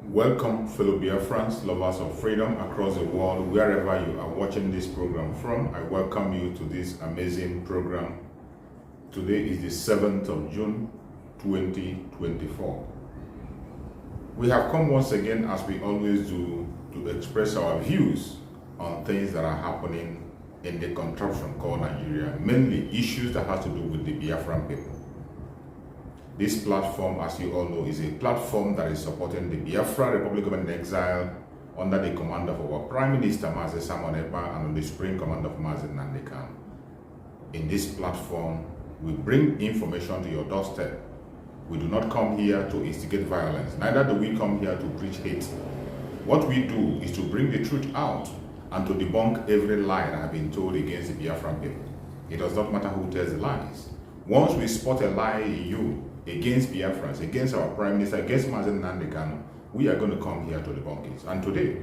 Welcome, fellow Biafrans, lovers of freedom across the world, wherever you are watching this program from. I welcome you to this amazing program. Today is the 7th of June, 2024. We have come once again, as we always do, to express our views on things that are happening in the contraption called Nigeria, mainly issues that have to do with the Biafran people. This platform, as you all know, is a platform that is supporting the Biafra Republic Government in exile under the command of our Prime Minister, Mazi Simon Ekpa, and the Supreme Command of Mazi Nnamdi Kanu. In this platform, we bring information to your doorstep. We do not come here to instigate violence. Neither do we come here to preach hate. What we do is to bring the truth out and to debunk every lie that has been told against the Biafran people. It does not matter who tells the lies. Once we spot a lie in you, against Biafrans, against our Prime Minister, against Mazi Nnamdi Kanu, we are going to come here to debunk it. And today,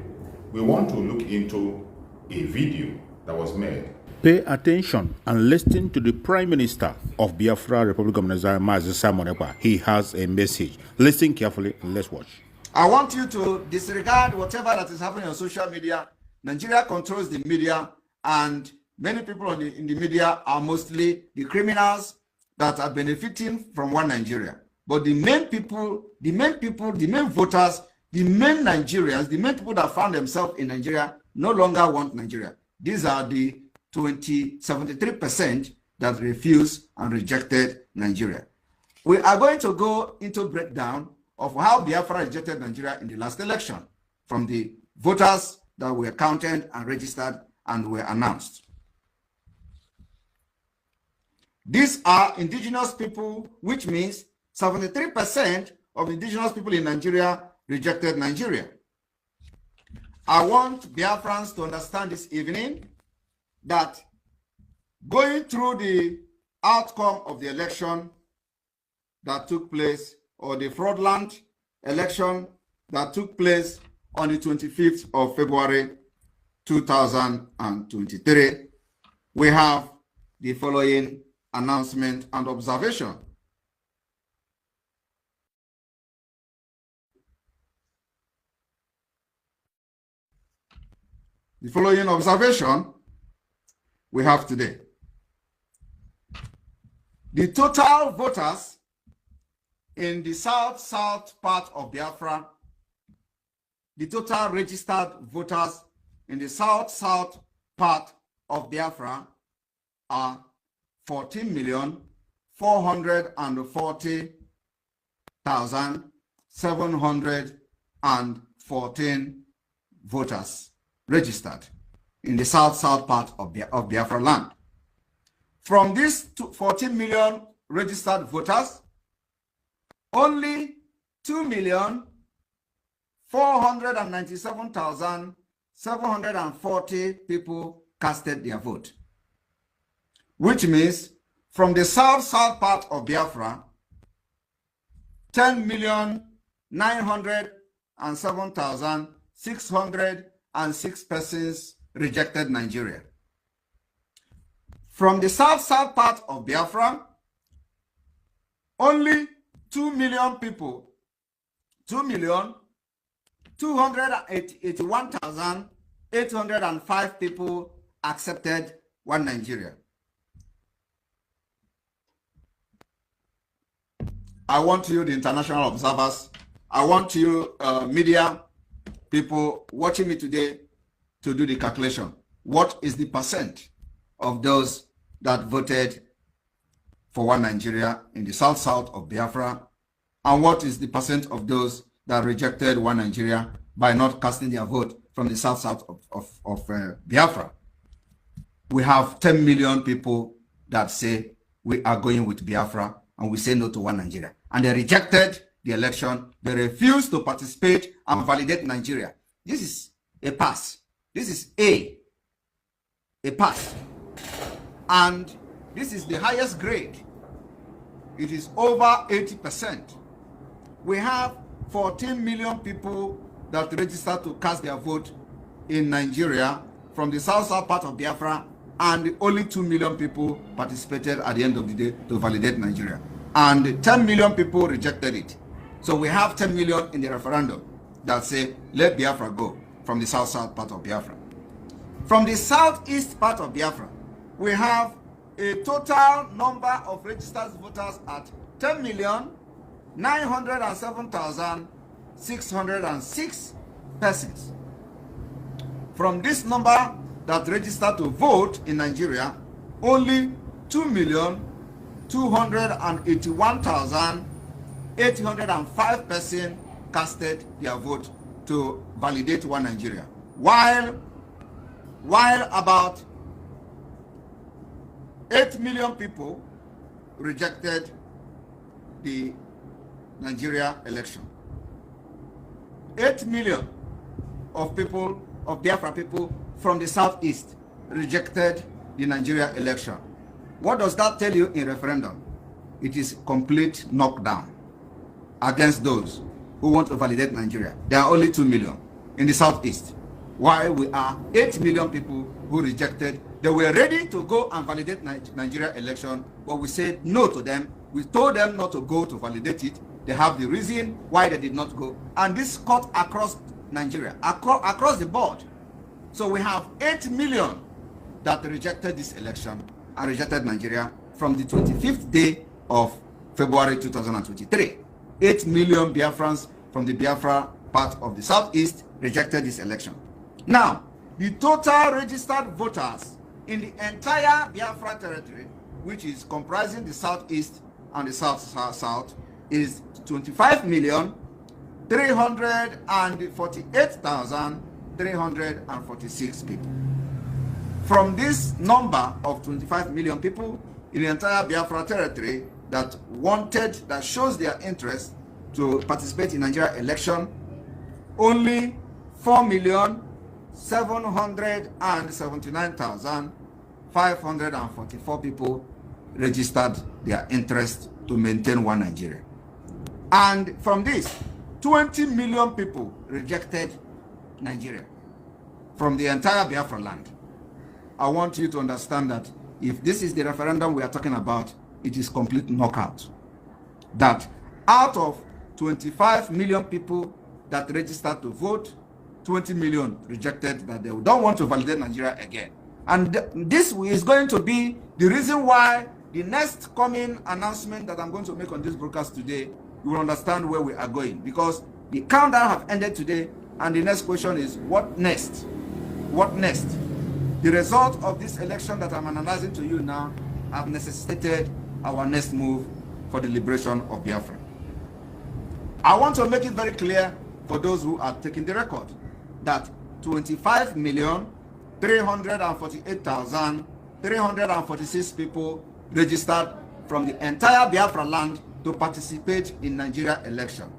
we want to look into a video that was made. Pay attention and listen to the Prime Minister of Biafra Republic of Nigeria, Mazi Simon Ekpa. He has a message. Listen carefully and let's watch. I want you to disregard whatever that is happening on social media. Nigeria controls the media, and many people in the media are mostly the criminals that are benefiting from one Nigeria. But the main people, the main voters, the main Nigerians, the main people that found themselves in Nigeria no longer want Nigeria. These are the 73% that refused and rejected Nigeria. We are going to go into breakdown of how Biafra rejected Nigeria in the last election from the voters that were counted and registered and were announced. These are indigenous people, which means 73% of indigenous people in Nigeria rejected Nigeria. I want Biafrans to understand this evening that going through the outcome of the election that took place, or the fraudulent election that took place on the 25th of February 2023, we have the following announcement and observation. The following observation we have today. The total voters in the south part of Biafra, the total registered voters in the south part of Biafra are 14,440,714 voters registered in the south part of Biafra land. From these 14 million registered voters, only 2,497,740 people casted their vote. Which means from the south part of Biafra, 10,907,606 persons rejected Nigeria. From the south part of Biafra, only 2 million people, 2,281,805 people accepted one Nigeria. I want you, the international observers, I want you, media people watching me today, to do the calculation. What is the percent of those that voted for one Nigeria in the south of Biafra? And what is the percent of those that rejected one Nigeria by not casting their vote from the south of Biafra? We have 10 million people that say we are going with Biafra and we say no to one Nigeria. And they rejected the election. They refused to participate and validate Nigeria. This is a pass. This is a pass. And this is the highest grade. It is over 80%. We have 14 million people that registered to cast their vote in Nigeria from the south part of Biafra, and only 2 million people participated at the end of the day to validate Nigeria. And 10 million people rejected it. So we have 10 million in the referendum that say, let Biafra go from the south part of Biafra. From the southeast part of Biafra, we have a total number of registered voters at 10,907,606 persons. From this number that registered to vote in Nigeria, only 2,281,805 persons casted their vote to validate one Nigeria, while about 8 million people rejected the Nigeria election. 8 million of people, of Biafra people from the southeast, rejected the Nigeria election. What does that tell you in referendum? It is complete knockdown against those who want to validate Nigeria. There are only 2 million in the southeast, while we are 8 million people who rejected. They were ready to go and validate Nigeria election, but we said no to them. We told them not to go to validate it. They have the reason why they did not go. And this cut across Nigeria, across the board. So we have 8 million that rejected this election and rejected Nigeria from the 25th day of February 2023. 8 million Biafrans from the Biafra part of the southeast rejected this election. Now, the total registered voters in the entire Biafra territory, which is comprising the southeast and the south, is 25,348,346 people. From this number of 25 million people in the entire Biafra territory that shows their interest to participate in Nigeria election, only 4,779,544 people registered their interest to maintain one Nigeria. And from this, 20 million people rejected Nigeria from the entire Biafra land. I want you to understand that if this is the referendum we are talking about, it is complete knockout. That out of 25 million people that registered to vote, 20 million rejected, that they don't want to validate Nigeria again. And this is going to be the reason why the next coming announcement that I'm going to make on this broadcast today, you will understand where we are going. Because the countdown have ended today, and the next question is, what next? What next? The result of this election that I'm analyzing to you now have necessitated our next move for the liberation of Biafra. I want to make it very clear for those who are taking the record that 25,348,346 people registered from the entire Biafra land to participate in Nigeria election.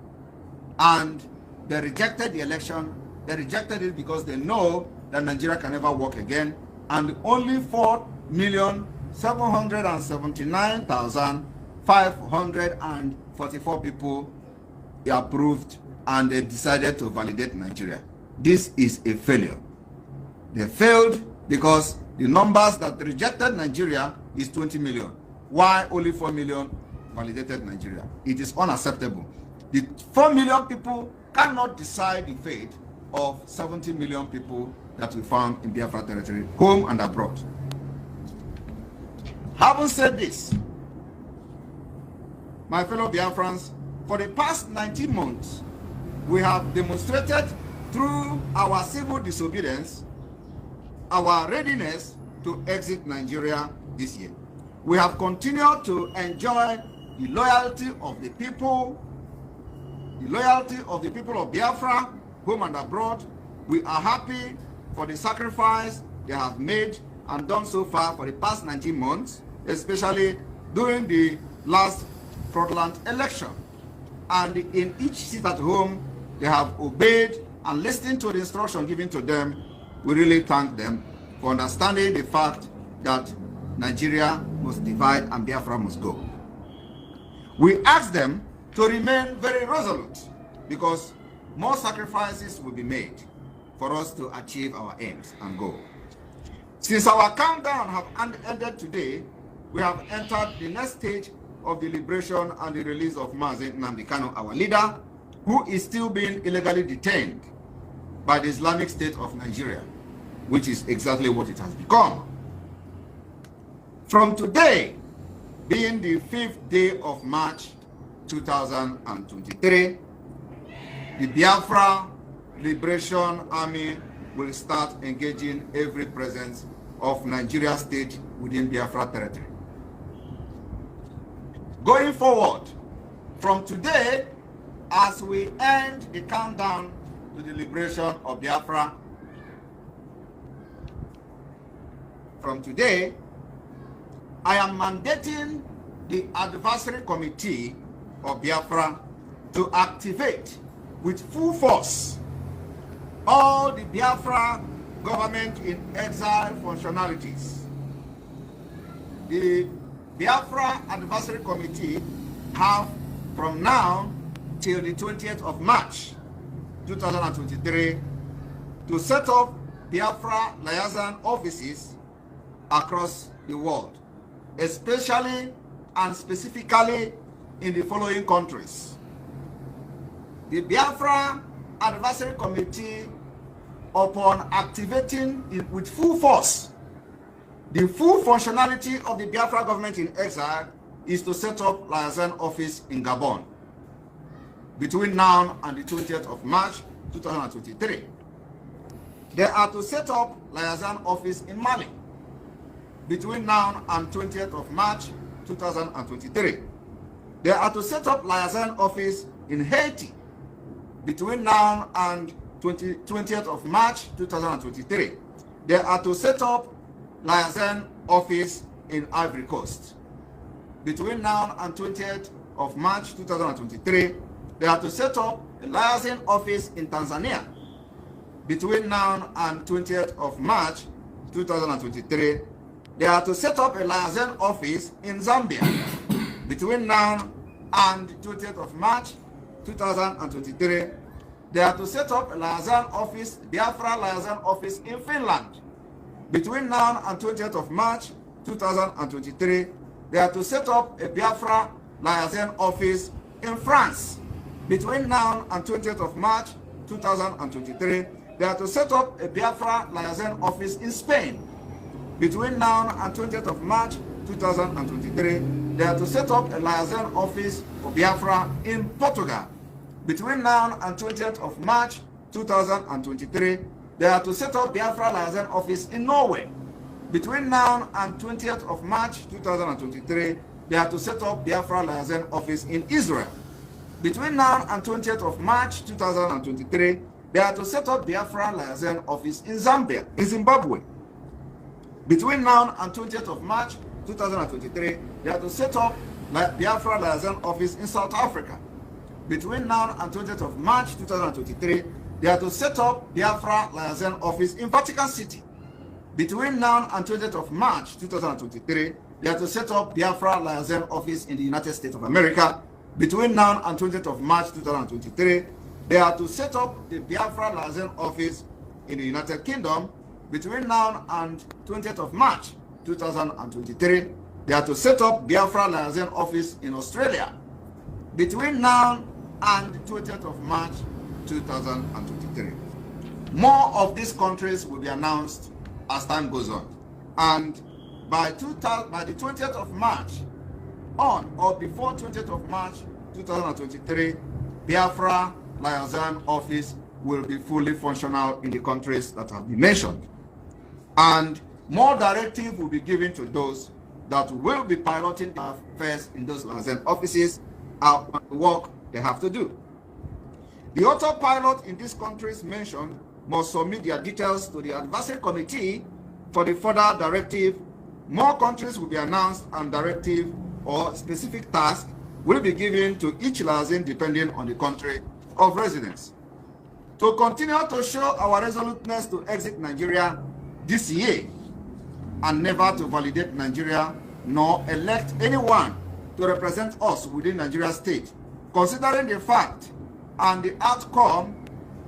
And they rejected the election. They rejected it because they know that Nigeria can never work again. And only 4,779,544 people approved, and they decided to validate Nigeria. This is a failure. They failed because the numbers that rejected Nigeria is 20 million. Why only 4 million validated Nigeria? It is unacceptable. The 4 million people cannot decide the fate of 70 million people that we found in Biafra territory, home and abroad. Having said this, my fellow Biafrans, for the past 19 months, we have demonstrated through our civil disobedience our readiness to exit Nigeria this year. We have continued to enjoy the loyalty of the people of Biafra, home and abroad. We are happy for the sacrifice they have made and done so far for the past 19 months, especially during the last fraudulent election. And in each seat at home, they have obeyed and listened to the instruction given to them. We really thank them for understanding the fact that Nigeria must divide and Biafra must go. We ask them to remain very resolute because more sacrifices will be made for us to achieve our aims and goals. Since our countdown have ended today, we have entered the next stage of the liberation and the release of Mazi Nnamdi Kanu, our leader, who is still being illegally detained by the Islamic State of Nigeria, which is exactly what it has become. From today, being the 5th day of March 2023, the Biafra Liberation Army will start engaging every presence of Nigeria state within Biafra territory. Going forward, from today, as we end the countdown to the liberation of Biafra, from today, I am mandating the advisory committee of Biafra to activate with full force all the Biafra government in exile functionalities. The Biafra Advisory Committee have from now till the 20th of March 2023 to set up Biafra liaison offices across the world, especially and specifically in the following countries. The Biafra Advisory Committee, upon activating it with full force the full functionality of the Biafra government in exile, is to set up liaison office in Gabon between now and the 20th of March 2023. They are to set up liaison office in Mali between now and 20th of March 2023. They are to set up liaison office in Haiti between now and 20th of March 2023. They are to set up liaison office in Ivory Coast between now and 20th of March 2023. They are to set up a liaison office in Tanzania between now and 20th of March 2023. They are to set up a liaison office in Zambia between now and 20th of March 2023. They are to set up a liaison office, Biafra liaison office in Finland between now and 20th of March 2023. They are to set up a Biafra liaison office in France between now and 20th of March 2023. They are to set up a Biafra liaison office in Spain between now and 20th of March 2023. They are to set up a liaison office for Biafra in Portugal between now and 20th of March 2023. They are to set up Biafra liaison office in Norway between now and 20th of March 2023. They are to set up Biafra liaison office in Israel between now and 20th of March 2023. They are to set up Biafra liaison office in Zimbabwe between now and 20th of March 2023. They are to set up Biafra liaison office in South Africa between now and 20th of March 2023. They are to set up Biafra liaison office in Vatican City between now and 20th of March 2023. They are to set up Biafra liaison office in the United States of America between now and 20th of March 2023. They are to set up the Biafra liaison office in the United Kingdom between now and 20th of March 2023. They are to set up Biafra liaison office in Australia between now and 20th of March 2023. More of these countries will be announced as time goes on. And by the 20th of March on or before 20th of March 2023, Biafra liaison office will be fully functional in the countries that have been mentioned. And more directive will be given to those that will be piloting the affairs in those liaison offices and the work they have to do. The autopilot in these countries mentioned must submit their details to the advisory committee for the further directive. More countries will be announced and directive or specific task will be given to each liaison depending on the country of residence. To continue to show our resoluteness to exit Nigeria this year and never to validate Nigeria nor elect anyone to represent us within Nigeria state, considering the fact and the outcome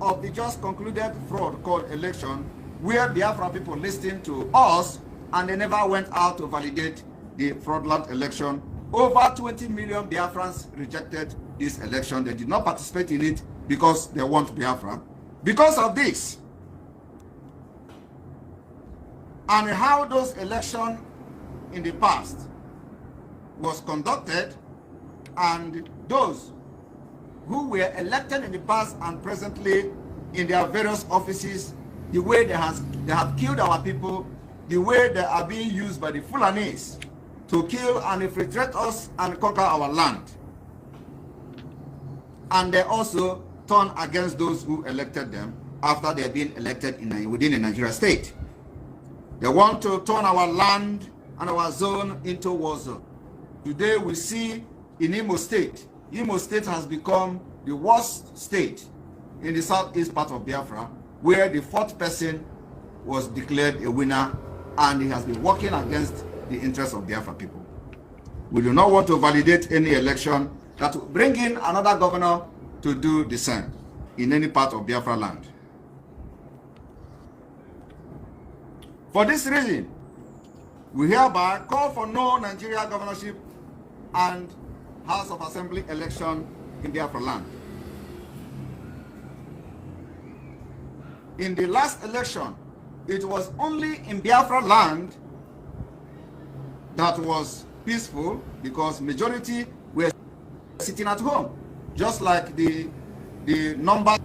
of the just concluded fraud called election, where Biafra people listened to us and they never went out to validate the fraudulent election. Over 20 million Biafrans rejected this election. They did not participate in it because they want Biafra. Because of this, and how those elections in the past was conducted, and those who were elected in the past and presently in their various offices, the way they have killed our people, the way they are being used by the Fulanis to kill and infiltrate us and conquer our land. And they also turn against those who elected them after they have been elected within a Nigeria state. They want to turn our land and our zone into war zone. Today we see in Imo State has become the worst state in the southeast part of Biafra, where the fourth person was declared a winner, and he has been working against the interests of Biafra people. We do not want to validate any election that will bring in another governor to do the same in any part of Biafra land. For this reason, we hereby call for no Nigeria governorship and House of Assembly election in Biafra land. In the last election, it was only in Biafra land that was peaceful, because majority were sitting at home. Just like the number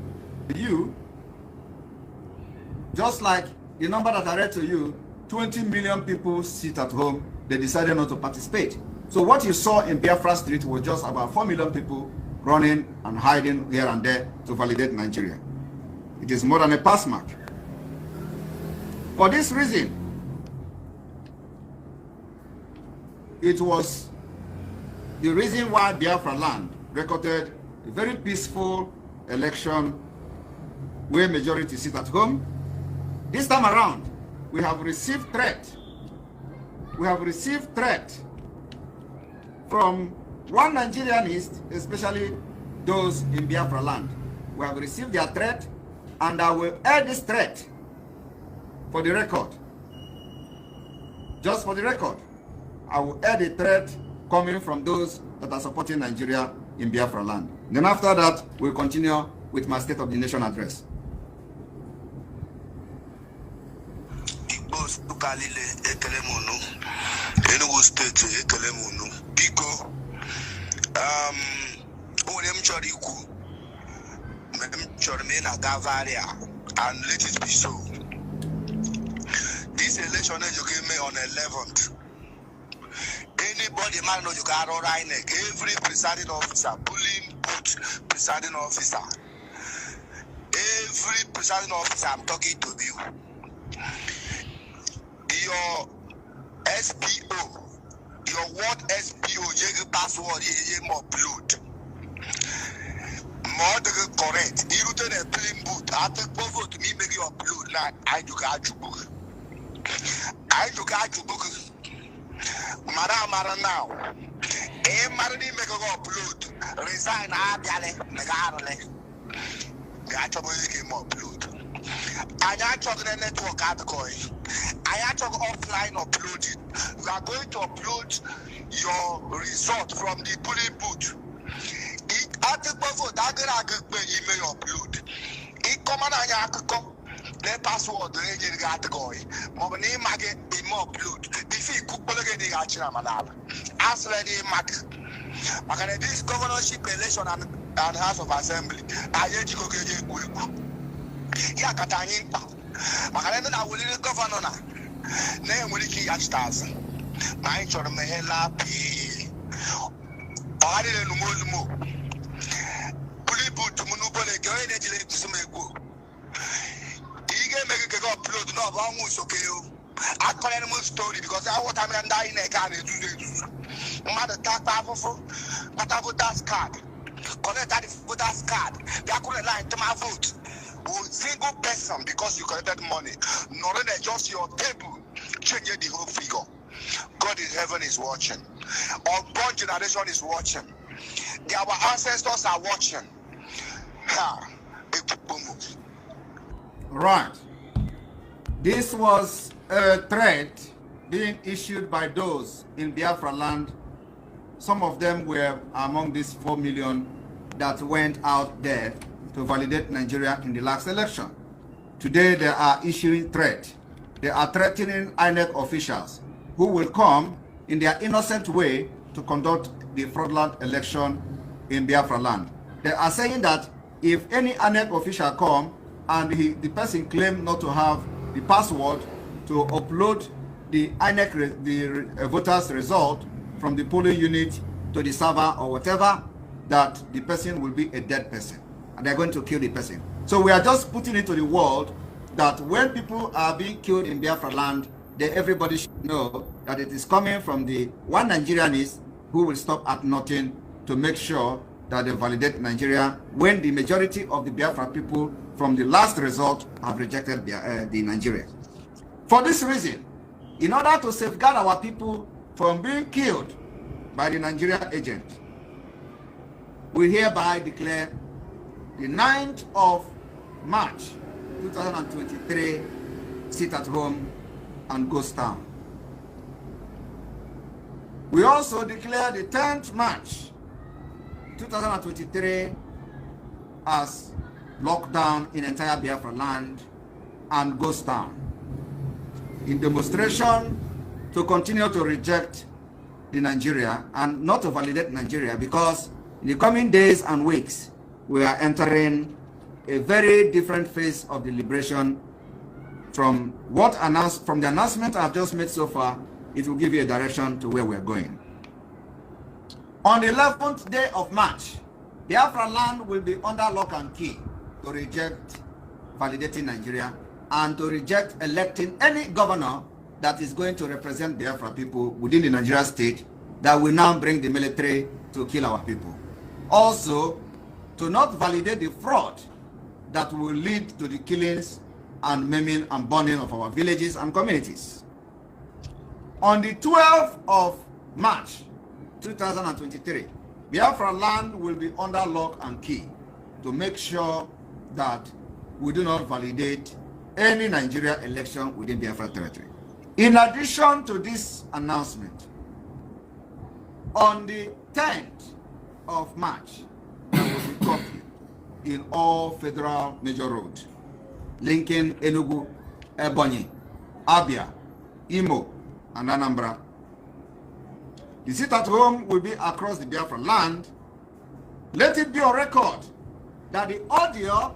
that I read to you, 20 million people sit at home. They decided not to participate. So what you saw in Biafra Street was just about 4 million people running and hiding here and there to validate Nigeria. It is more than a pass mark. For this reason, it was the reason why Biafra land recorded a very peaceful election where majority sit at home. This time around, we have received threat. We have received threat from one Nigerianist, especially those in Biafra land. We have received their threat, and I will add this threat for the record. Just for the record, I will add a threat coming from those that are supporting Nigeria in Biafra land. Then after that, we'll continue with my State of the Nation address. And let it be so. This election you gave me on 11th. Anybody man know you got all right neck. Every presiding officer, bullying booth presiding officer. Every presiding officer I'm talking to you. Your SPO, your word SPO, you password, you upload. More correct. You do a plain boot. I take vote to me make you upload. Now I do got your book. I do got your book. Mara now. Maradi make you upload. Resign. I gale. Megale. Got your book upload. I got your network at coin. I had to offline upload it. We are going to upload your result from the polling booth. I take vote. I email upload. It come on I come. The password the got going. My name I get upload. If you cook the gachina manal. As ready mark. Makana this governorship election and House of Assembly. I get you go get you. Ya katani. Makana na wuli governor. Ne wuli ki stars. My chore mehela pi. Ori le numo. Upload no almost okay. I call any story because I want to die in a car and do mother tap but I voter's card. Collect that voter's card. They are calling line to my vote. Single person because you collected money. Not only just your table, change the whole figure. God in heaven is watching. Unborn generation is watching. Our ancestors are watching. Right. This was a threat being issued by those in Biafra land. Some of them were among these 4 million that went out there to validate Nigeria in the last election. Today they are issuing threat. They are threatening INEC officials who will come in their innocent way to conduct the fraudulent election in Biafra land. They are saying that if any INEC official come and the person claim not to have the password to upload the INEC, the voters' result from the polling unit to the server or whatever, that the person will be a dead person and they're going to kill the person. So we are just putting it to the world that when people are being killed in Biafra land, then everybody should know that it is coming from the one Nigerianist who will stop at nothing to make sure that they validate Nigeria when the majority of the Biafra people from the last result have rejected the Nigeria. For this reason, in order to safeguard our people from being killed by the Nigeria agent, we hereby declare the 9th of March 2023 sit at home and ghost town. We also declare the 10th March 2023 as lockdown in entire Biafra land and ghost town, in demonstration to continue to reject the Nigeria and not to validate Nigeria, because in the coming days and weeks we are entering a very different phase of the liberation. From the announcement I've just made so far, it will give you a direction to where we're going. On the 11th day of March, Biafra land will be under lock and key to reject validating Nigeria and to reject electing any governor that is going to represent Biafra people within the Nigeria state that will now bring the military to kill our people. Also, to not validate the fraud that will lead to the killings and maiming and burning of our villages and communities. On the 12th of March 2023, Biafra land will be under lock and key to make sure that we do not validate any Nigeria election within Biafra territory. In addition to this announcement, on the 10th of March, there will be curfew in all federal major roads linking Enugu, Ebonyi, Abia, Imo, and Anambra. The sit at home will be across the Biafra land. Let it be on record that the audio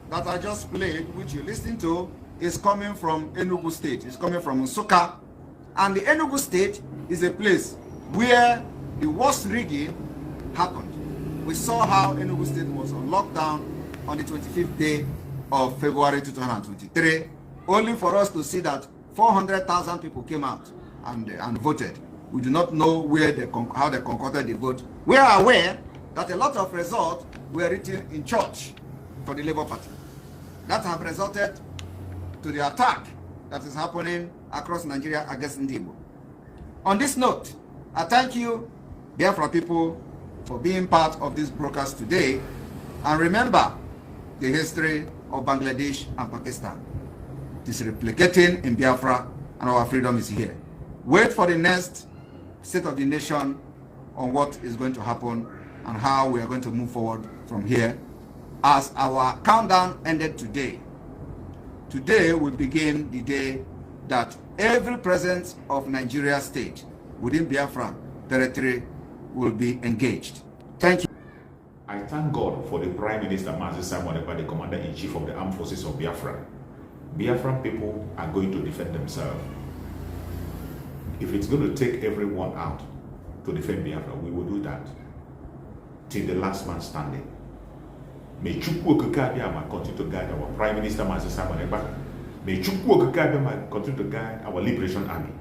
that I just played, which you listened to, is coming from Enugu State. It's coming from Nsukka. And the Enugu State is a place where the worst rigging happened. We saw how Enugu State was on lockdown on the 25th day of February 2023, only for us to see that 400,000 people came out and voted. We do not know how they concocted the vote. We are aware that a lot of results were written in church for the Labour Party. That have resulted to the attack that is happening across Nigeria against Ndibo. On this note, I thank you, Biafra people, for being part of this broadcast today. And remember the history of Bangladesh and Pakistan. It is replicating in Biafra, and our freedom is here. Wait for the next State of the Nation on what is going to happen and how we are going to move forward from here. As our countdown ended today, today will begin the day that every presence of Nigeria state within Biafra territory will be engaged. Thank you. I thank God for the Prime Minister Mazi Simon Ekpa, the Commander-in-Chief of the Armed Forces of Biafra. Biafran people are going to defend themselves. If it's going to take everyone out to defend Biafra, we will do that till the last man standing. May Chukwu Okike continue to guide our Prime Minister Mazi Simon Ekpa. May Chukwu Okike continue to guide our Liberation Army.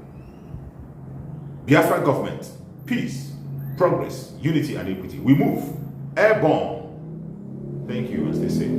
Biafra government, peace, progress, unity and equity. We move airborne. Thank you and stay safe.